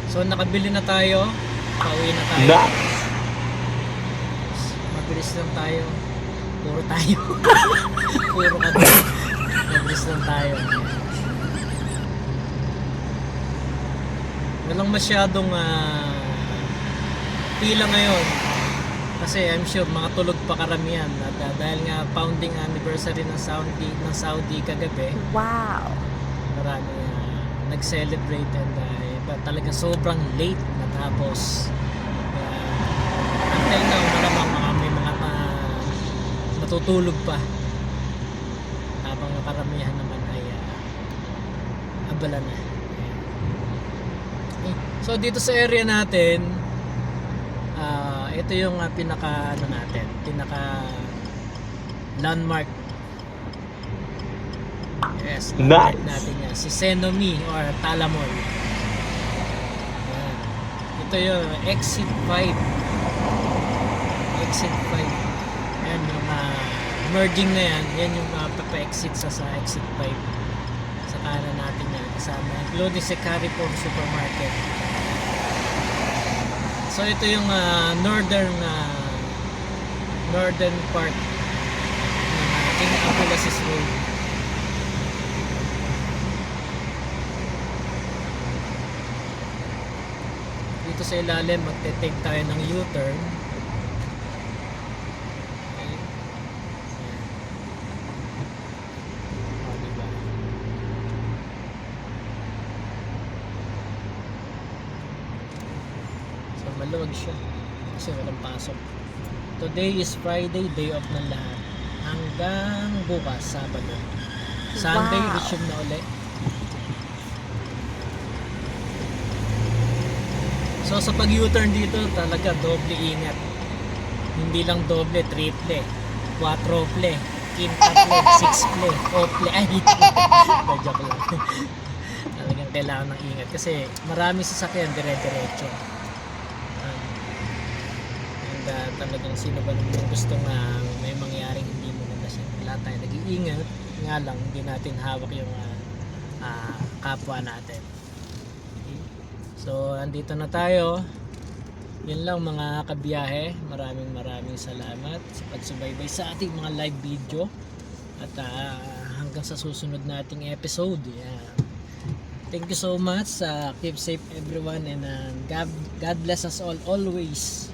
So nakabili na tayo. Pauwi na tayo. Mabilis lang tayo. Puro tayo. Puro kami. Mabilis lang tayo. Walang masyadong pila ngayon. Kasi I'm sure mga tulog pa karamihan. At dahil nga founding anniversary ng Saudi kagabi. Wow. Marami nag-celebrate and talaga sobrang late natapos. Until now malamang may mga matutulog pa, habang karamihan naman ay abala na. So dito sa area natin, ito yung pinaka landmark. Yes, nice. Natin yan, si Senomi or Talamon. Ito yung exit 5. Ayan yung merging na yan. Yan yung papa-exit sa exit 5. Sa kanan natin yan, kasama including si Carrefour Supermarket. So ito yung northern part ng King Abdulaziz Road. Dito sa ilalim magte-take tayo ng U-turn. Okay. Diba? So maluwag siya kasi walang pasok. Today is Friday, day off ng lahat. Hanggang bukas, Sabado. Sunday, resume na ulit. So sa pag U-turn dito talaga doble ingat. Hindi lang doble, triple, quadruple, quintuple, sixple, ople. Ay, joke lang. Talagang kailangan ng ingat kasi marami sasakyan dire-diretso. And talagang sino ba naman gustong may mangyaring hindi maganda siya. Lahat tayo nag-iingat. Nga lang hindi natin hawak yung kapwa natin. So, andito na tayo. Yun lang mga kabiyahe. Maraming salamat sa pagsubaybay sa ating mga live video. At hanggang sa susunod nating episode. Yeah. Thank you so much. Keep safe everyone and God bless us all always.